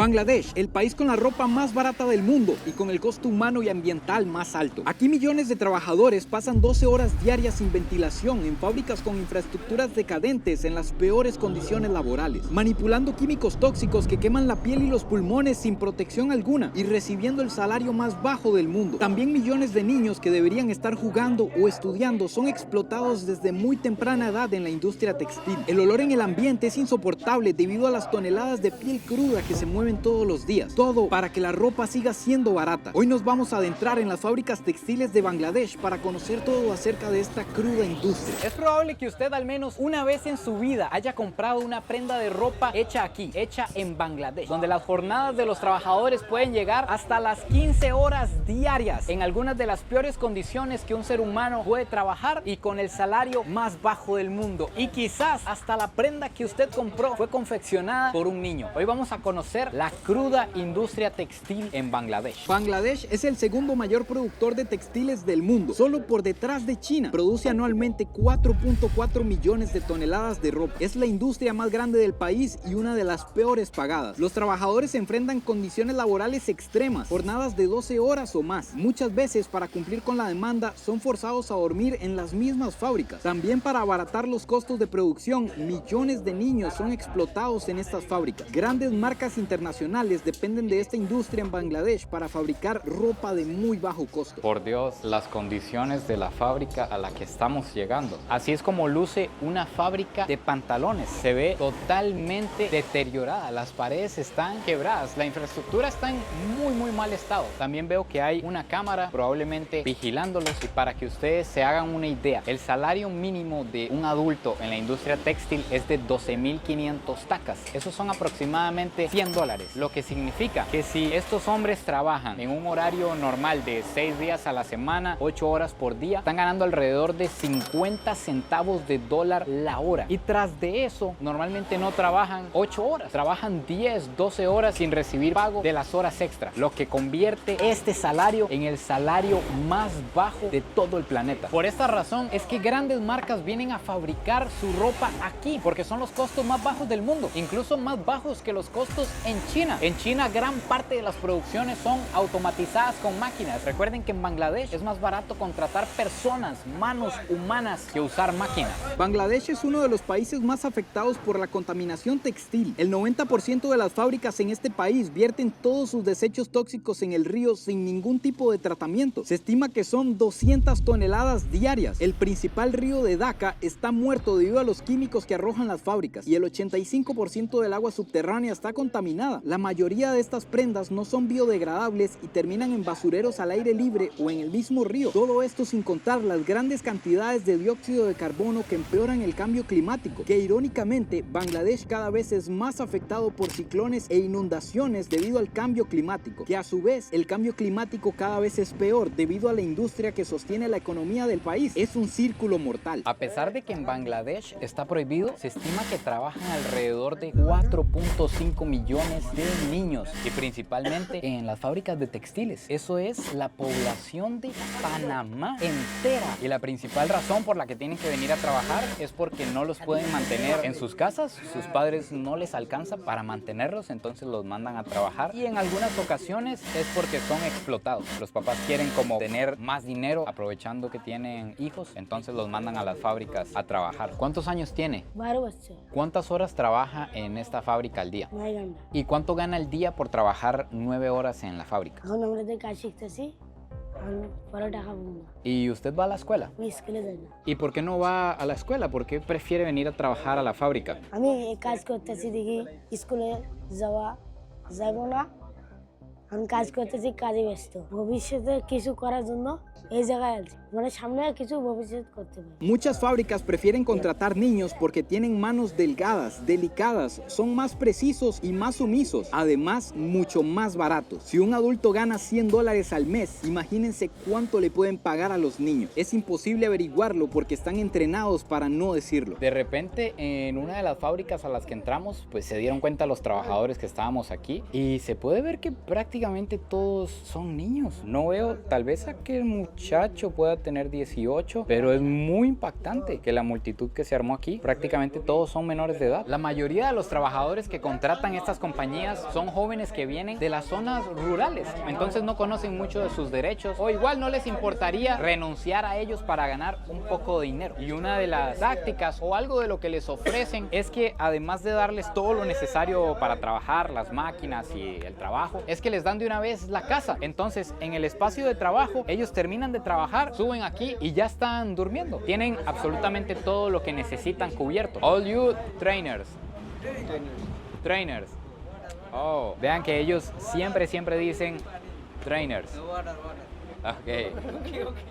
Bangladesh, el país con la ropa más barata del mundo y con el costo humano y ambiental más alto. Aquí millones de trabajadores pasan 12 horas diarias sin ventilación en fábricas con infraestructuras decadentes en las peores condiciones laborales, manipulando químicos tóxicos que queman la piel y los pulmones sin protección alguna y recibiendo el salario más bajo del mundo. También millones de niños que deberían estar jugando o estudiando son explotados desde muy temprana edad en la industria textil. El olor en el ambiente es insoportable debido a las toneladas de piel cruda que se mueven todos los días. Todo para que la ropa siga siendo barata. Hoy nos vamos a adentrar en las fábricas textiles de Bangladesh para conocer todo acerca de esta cruda industria. Es probable que usted al menos una vez en su vida haya comprado una prenda de ropa hecha aquí, hecha en Bangladesh, donde las jornadas de los trabajadores pueden llegar hasta las 15 horas diarias, en algunas de las peores condiciones que un ser humano puede trabajar y con el salario más bajo del mundo. Y quizás hasta la prenda que usted compró fue confeccionada por un niño. Hoy vamos a conocer la cruda industria textil en Bangladesh. Bangladesh es el segundo mayor productor de textiles del mundo, solo por detrás de China. Produce anualmente 4.4 millones de toneladas de ropa. Es la industria más grande del país y una de las peores pagadas. Los trabajadores se enfrentan condiciones laborales extremas, jornadas de 12 horas o más. Muchas veces, para cumplir con la demanda, son forzados a dormir en las mismas fábricas. También, para abaratar los costos de producción, millones de niños son explotados en estas fábricas. Grandes marcas internacionales dependen de esta industria en Bangladesh para fabricar ropa de muy bajo costo. Por Dios, las condiciones de la fábrica a la que estamos llegando. Así es como luce una fábrica de pantalones. Se ve totalmente deteriorada. Las paredes están quebradas. La infraestructura está en muy mal estado. También veo que hay una cámara probablemente vigilándolos, y para que ustedes se hagan una idea, el salario mínimo de un adulto en la industria textil es de 12.500 takas. Esos son aproximadamente $100, lo que significa que si estos hombres trabajan en un horario normal de 6 días a la semana, 8 horas por día, están ganando alrededor de 50 centavos de dólar la hora. Y tras de eso, normalmente no trabajan 8 horas, trabajan 10, 12 horas sin recibir pago de las horas extras, lo que convierte este salario en el salario más bajo de todo el planeta. Por esta razón es que grandes marcas vienen a fabricar su ropa aquí, porque son los costos más bajos del mundo, incluso más bajos que los costos en China. En China, gran parte de las producciones son automatizadas con máquinas. Recuerden que en Bangladesh es más barato contratar personas, manos humanas, que usar máquinas. Bangladesh es uno de los países más afectados por la contaminación textil. El 90% de las fábricas en este país vierten todos sus desechos tóxicos en el río sin ningún tipo de tratamiento. Se estima que son 200 toneladas diarias. El principal río de Dhaka está muerto debido a los químicos que arrojan las fábricas, y el 85% del agua subterránea está contaminada. La mayoría de estas prendas no son biodegradables y terminan en basureros al aire libre o en el mismo río. Todo esto sin contar las grandes cantidades de dióxido de carbono que empeoran el cambio climático, que irónicamente Bangladesh cada vez es más afectado por ciclones e inundaciones debido al cambio climático, que a su vez el cambio climático cada vez es peor debido a la industria que sostiene la economía del país. Es un círculo mortal. A pesar de que en Bangladesh está prohibido, se estima que trabajan alrededor de 4.5 millones de niños, y principalmente en las fábricas de textiles. Eso es la población de Panamá entera. Y la principal razón por la que tienen que venir a trabajar es porque no los pueden mantener en sus casas. Sus padres no les alcanza para mantenerlos, entonces los mandan a trabajar. Y en algunas ocasiones es porque son explotados. Los papás quieren como tener más dinero aprovechando que tienen hijos, entonces los mandan a las fábricas a trabajar. ¿Cuántos años tiene? 12 বছর। ¿Cuántas horas trabaja en esta fábrica al día? 9 ঘন্টা। ¿Y cuánto gana al día por trabajar 9 horas en la fábrica? এখন আমরা যে কাজ শিখতেছি এখন পরে টাকা পাবো না। ¿Y usted va a la escuela? আমি স্কুলে যাই না। ¿Y por qué no va a la escuela? ¿Por qué prefiere venir a trabajar a la fábrica? আমি এই কাজ করতেছি দেখি স্কুলে যাওয়া যাব না। আমি কাজ করতেছি, কাজে ব্যস্ত। ভবিষ্যতে কিছু করার জন্য এই জায়গায় আছি, মানে সামনে কিছু ভবিষ্যৎ করতে পারি। Muchas fábricas prefieren contratar niños porque tienen manos delgadas, delicadas, son más precisos y más sumisos, además mucho más baratos. Si un adulto gana $100 al mes, imagínense cuánto le pueden pagar a los niños. Es imposible averiguarlo porque están entrenados para no decirlo. De repente, en una de las fábricas a las que entramos, pues se dieron cuenta los trabajadores que estábamos aquí, y se puede ver que prácticamente prácticamente todos son niños. No veo, tal vez aquel muchacho pueda tener 18, pero es muy impactante que la multitud que se armó aquí, prácticamente todos son menores de edad. La mayoría de los trabajadores que contratan estas compañías son jóvenes que vienen de las zonas rurales, entonces no conocen mucho de sus derechos o igual no les importaría renunciar a ellos para ganar un poco de dinero. Y una de las tácticas o algo de lo que les ofrecen es que además de darles todo lo necesario para trabajar, las máquinas y el trabajo, es que les dan de una vez la casa. Entonces en el espacio de trabajo ellos terminan de trabajar, suben aquí y ya están durmiendo. Tienen absolutamente todo lo que necesitan cubierto. All you trainers. Trainers. Oh, vean que ellos siempre dicen trainers. Okay.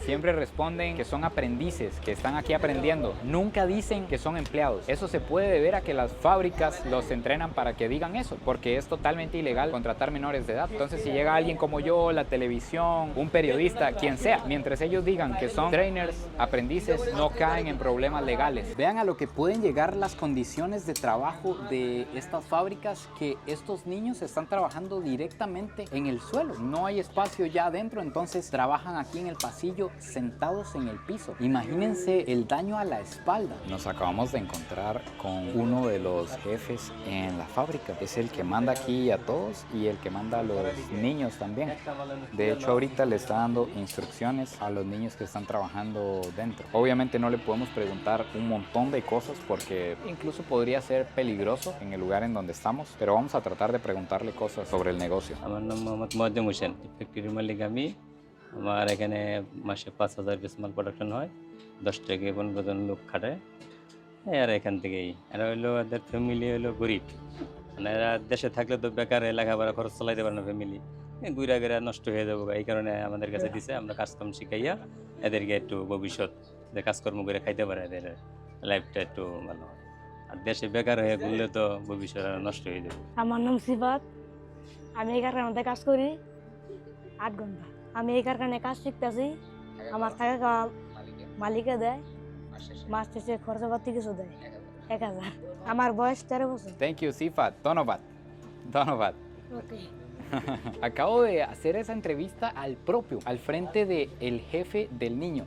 Siempre responden que son aprendices, que están aquí aprendiendo. Nunca dicen que son empleados. Eso se puede deber a que las fábricas los entrenan para que digan eso, porque es totalmente ilegal contratar menores de edad. Entonces, si llega alguien como yo, la televisión, un periodista, quien sea, mientras ellos digan que son trainers, aprendices, no caen en problemas legales. Vean a lo que pueden llegar las condiciones de trabajo de estas fábricas, que estos niños están trabajando directamente en el suelo. No hay espacio ya adentro, entonces trabajan aquí en el pasillo sentados en el piso. Imagínense el daño a la espalda. Nos acabamos de encontrar con uno de los jefes en la fábrica. Es el que manda aquí a todos y el que manda a los niños también. De hecho, ahorita le está dando instrucciones a los niños que están trabajando dentro. Obviamente no le podemos preguntar un montón de cosas porque incluso podría ser peligroso en el lugar en donde estamos, pero vamos a tratar de preguntarle cosas sobre el negocio. আমার এখানে মাসে 5,000 পিস মাল প্রোডাকশন হয়, 10 থেকে 15 জন লোক খাটায়। আর এখান থেকেই এরা হলো এদের ফ্যামিলি হলো গরিব, মানে এরা দেশে থাকলে তো বেকার লেখাপড়া খরচ চালাইতে পারে না ফ্যামিলি, ঘুরা ঘুরা নষ্ট হয়ে যাবো। এই কারণে আমাদের কাছে দিছে, আমরা কাজকাম শিখাইয়া এদেরকে একটু ভবিষ্যৎ যে কাজকর্ম করে খাইতে পারে, এদের লাইফটা একটু ভালো হয়। আর দেশে বেকার হয়ে ঘুরলে তো ভবিষ্যৎ নষ্ট হয়ে যাবে। আমার নাম সিফাত, আমি এই কারখানাতে কাজ করি 8 ঘন্টা। আমি এই কারখানায় কাজ শিখতেছি, আমার থাকা খাওয়া মালিকে দেয়, মাস শেষে খরচাপাতি কিছু দেয় 1000। আমার বয়স 13 বছর। Thank you, Sifat. Donovan. Okay. Acabo de hacer esa entrevista al frente del jefe del niño,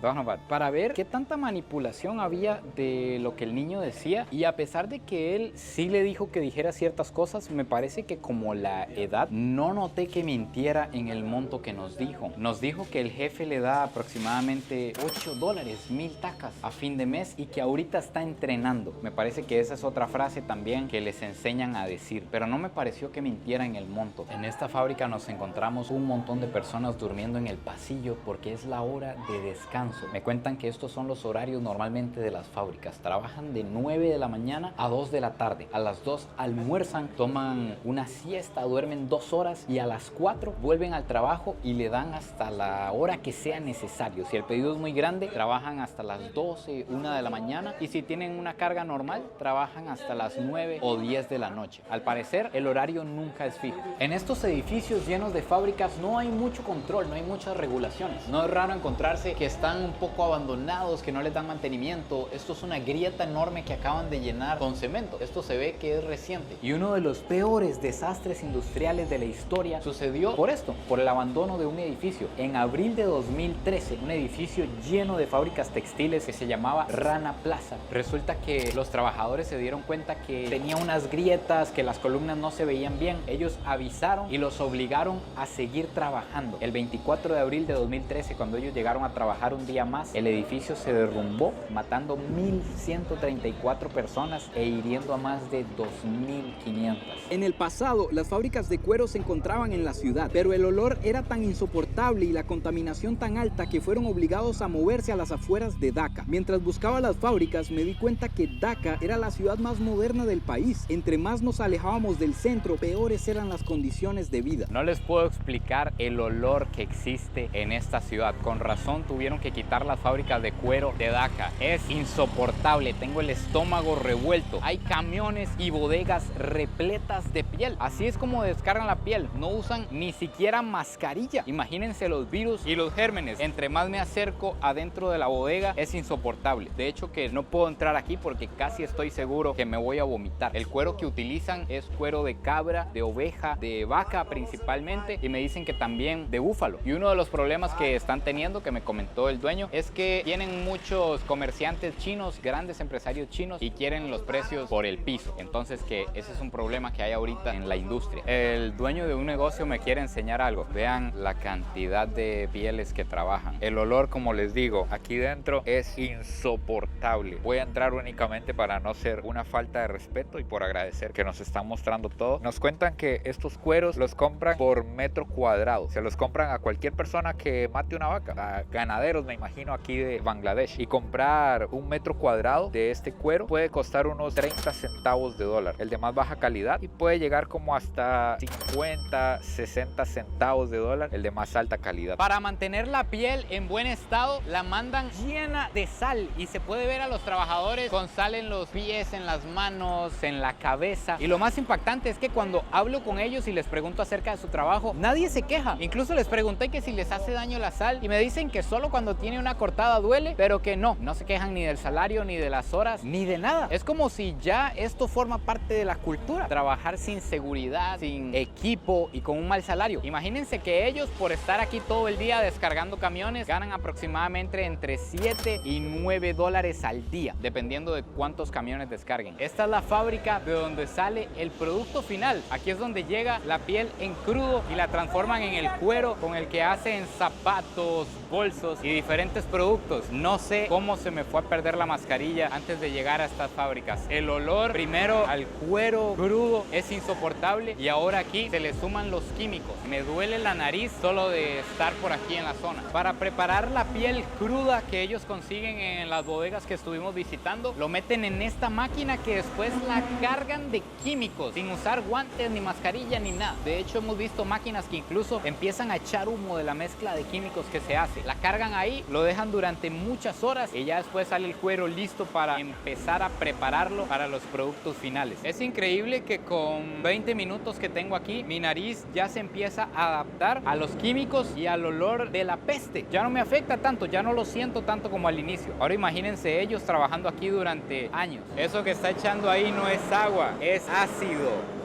Donovan, para ver qué tanta manipulación había de lo que el niño decía, y a pesar de que él sí le dijo que dijera ciertas cosas, me parece que como la edad, no noté que mintiera en el monto que nos dijo. Nos dijo que el jefe le da aproximadamente $8, 1000 tacas a fin de mes, y que ahorita está entrenando. Me parece que esa es otra frase también que les enseñan a decir, pero no me pareció que mintiera en el monto. En esta fábrica nos encontramos un montón de personas durmiendo en el pasillo porque es la hora de descanso. Me cuentan que estos son los horarios normalmente de las fábricas. Trabajan de 9 de la mañana a 2 de la tarde. A las 2 almuerzan, toman una siesta, duermen 2 horas y a las 4 vuelven al trabajo y le dan hasta la hora que sea necesario. Si el pedido es muy grande, trabajan hasta las 12, 1 de la mañana, y si tienen una carga normal, trabajan hasta las 9 o 10 de la noche. Al parecer, el horario nunca es fijo. En estos edificios llenos de fábricas no hay mucho control, no hay muchas regulaciones. No es raro encontrarse que están un poco abandonados, que no les dan mantenimiento. Esto es una grieta enorme que acaban de llenar con cemento. Esto se ve que es reciente. Y uno de los peores desastres industriales de la historia sucedió por esto, por el abandono de un edificio. En abril de 2013, un edificio lleno de fábricas textiles que se llamaba Rana Plaza. Resulta que los trabajadores se dieron cuenta que tenía unas grietas, que las columnas no se veían bien. Ellos avisaron y los obligaron a seguir trabajando. El 24 de abril de 2013, cuando ellos llegaron a trabajar un día más, el edificio se derrumbó, matando 1.134 personas e hiriendo a más de 2.500. En el pasado, las fábricas de cuero se encontraban en la ciudad, pero el olor era tan insoportable y la contaminación tan alta que fueron obligados a moverse a las afueras de Dhaka. Mientras buscaba las fábricas, me di cuenta que Dhaka era la ciudad más moderna del país. Entre más nos alejábamos del centro, peores eran las condiciones de vida. No les puedo explicar el olor que existe en esta ciudad. Con razón tuvieron que quitar las fábricas de cuero de Dhaka. Es insoportable, tengo el estómago revuelto. Hay camiones y bodegas repletas de piel. Así es como descargan la piel. No usan ni siquiera mascarilla. Imagínense los virus y los gérmenes. Entre más me acerco adentro de la bodega es insoportable. De hecho que no puedo entrar aquí porque casi estoy seguro que me voy a vomitar. El cuero que utilizan es cuero de cabra, de oveja, de vaca principalmente, y me dicen que también de búfalo. Y uno de los problemas que están teniendo, que me comentó el dueño, es que tienen muchos comerciantes chinos, grandes empresarios chinos, y quieren los precios por el piso. Entonces que ese es un problema que hay ahorita en la industria. El dueño de un negocio me quiere enseñar algo. Vean la cantidad de pieles que trabajan. El olor, como les digo, aquí dentro es insoportable. Voy a entrar únicamente para no ser una falta de respeto y por agradecer que nos están mostrando todo. Nos cuentan que estos cueros los compran por metro cuadrado. Se los compran a cualquier persona que mate una vaca, a ganaderos, me imagino, aquí de Bangladesh. Y comprar un metro cuadrado de este cuero puede costar unos 30 centavos de dólar. El de más baja calidad, y puede llegar como hasta 50, 60 centavos de dólar el de más alta calidad. Para mantener la piel en buen estado, la mandan llena de sal, y se puede ver a los trabajadores con sal en los pies, en las manos, en la cabeza. Y lo más impactante es que cuando hablo con ellos y les pregunto acerca de su trabajo, nadie se queja. Incluso les pregunté que si les hace daño la sal y me dicen que solo cuando tiene una cortada duele, pero que no se quejan ni del salario, ni de las horas, ni de nada. Es como si ya esto forma parte de la cultura. Trabajar sin seguridad, sin equipo y con un mal salario. Imagínense que ellos, por estar aquí todo el día descargando camiones, ganan aproximadamente entre 7 y 9 dólares al día, dependiendo de cuántos camiones descarguen. Esta es la fábrica de donde sale el producto final. Aquí es donde llega la piel en crudo y la transforman en el cuero con el que hacen zapatos, bolsos y diferentes productos. No sé cómo se me fue a perder la mascarilla antes de llegar a estas fábricas. El olor, primero al cuero crudo, es insoportable, y ahora aquí se le suman los químicos. Me duele la nariz solo de estar por aquí en la zona. Para preparar la piel cruda que ellos consiguen en las bodegas que estuvimos visitando, lo meten en esta máquina que después la cargan de químicos sin usar guantes ni mascarilla ni nada. De hecho, hemos visto máquinas que incluso empiezan a echar humo de la mezcla de químicos que se hace. La cargan ahí, lo dejan durante muchas horas y ya después sale el cuero listo para empezar a prepararlo para los productos finales. Es increíble que con 20 minutos que tengo aquí, mi nariz ya se empieza a adaptar a los químicos y al olor de la peste. Ya no me afecta tanto, ya no lo siento tanto como al inicio. Ahora imagínense ellos trabajando aquí durante años. Eso que está echando ahí no es agua, es ácido.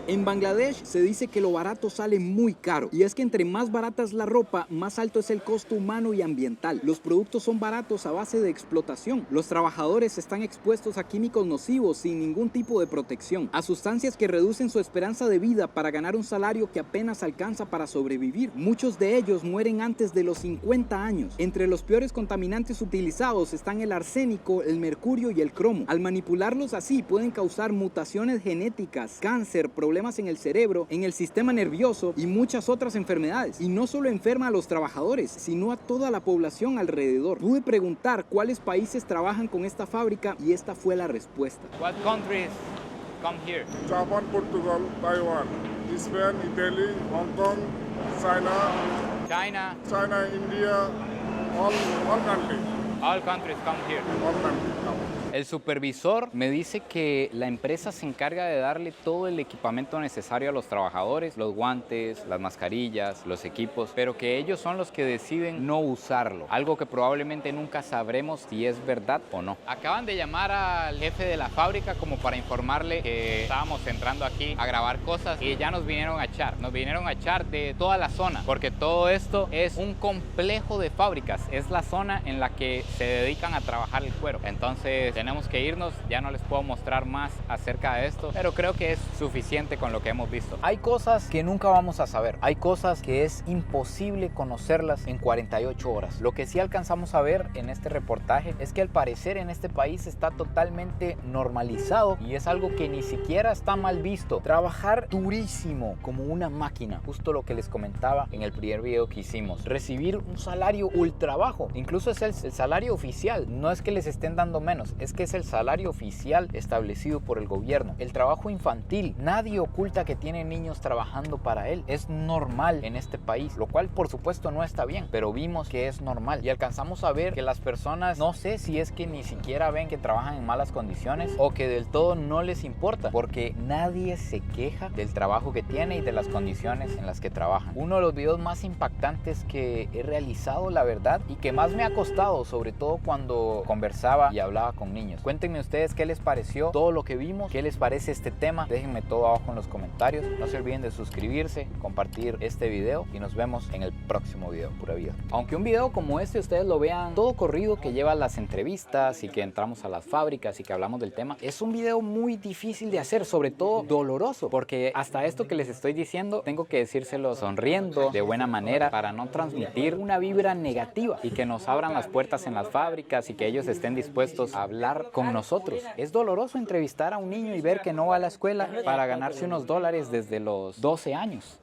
En Bangladesh se dice que lo barato sale muy caro, y es que entre más barata es la ropa, más alto es el costo humano y ambiental. Los productos son baratos a base de explotación. Los trabajadores están expuestos a químicos nocivos sin ningún tipo de protección, a sustancias que reducen su esperanza de vida para ganar un salario que apenas alcanza para sobrevivir. Muchos de ellos mueren antes de los 50 años. Entre los peores contaminantes utilizados están el arsénico, el mercurio y el cromo. Al manipularlos así pueden causar mutaciones genéticas, cáncer, problemas en el cerebro, en el sistema nervioso y muchas otras enfermedades. Y no solo enferma a los trabajadores, sino a toda la población alrededor. Pude preguntar cuáles países trabajan con esta fábrica y esta fue la respuesta. What countries come here? Japan, Portugal, Taiwan, Spain, Italy, Hong Kong, China. China, India, all countries. All countries come here. All countries come. El supervisor me dice que la empresa se encarga de darle todo el equipamiento necesario a los trabajadores, los guantes, las mascarillas, los equipos, pero que ellos son los que deciden no usarlo, algo que probablemente nunca sabremos si es verdad o no. Acaban de llamar al jefe de la fábrica como para informarle que estábamos entrando aquí a grabar cosas y ya nos vinieron a echar de toda la zona, porque todo esto es un complejo de fábricas, es la zona en la que se dedican a trabajar el cuero. Entonces tenemos que irnos, ya no les puedo mostrar más acerca de esto, pero creo que es suficiente con lo que hemos visto. Hay cosas que nunca vamos a saber, hay cosas que es imposible conocerlas en 48 horas. Lo que sí alcanzamos a ver en este reportaje es que al parecer en este país está totalmente normalizado y es algo que ni siquiera está mal visto. Trabajar durísimo como una máquina, justo lo que les comentaba en el primer video que hicimos. Recibir un salario ultra bajo, incluso es el salario oficial, no es que les estén dando menos, es es que es el salario oficial establecido por el gobierno. El trabajo infantil, nadie oculta que tiene niños trabajando para él. Es normal en este país, lo cual por supuesto no está bien, pero vimos que es normal y alcanzamos a ver que las personas, no sé si es que ni siquiera ven que trabajan en malas condiciones o que del todo no les importa, porque nadie se queja del trabajo que tiene y de las condiciones en las que trabajan. Uno de los videos más impactantes que he realizado, la verdad, y que más me ha costado, sobre todo cuando conversaba y hablaba con niños. Cuéntenme ustedes qué les pareció todo lo que vimos, qué les parece este tema. Déjenme todo abajo en los comentarios. No se olviden de suscribirse, compartir este video y nos vemos en el próximo video. Pura vida. Aunque un video como este ustedes lo vean todo corrido, que lleva las entrevistas y que entramos a las fábricas y que hablamos del tema, es un video muy difícil de hacer, sobre todo doloroso, porque hasta esto que les estoy diciendo tengo que decírselo sonriendo de buena manera para no transmitir una vibra negativa y que nos abran las puertas en las fábricas y que ellos estén dispuestos a hablar con nosotros. Es doloroso entrevistar a un niño y ver que no va a la escuela para ganarse unos dólares desde los 12 años.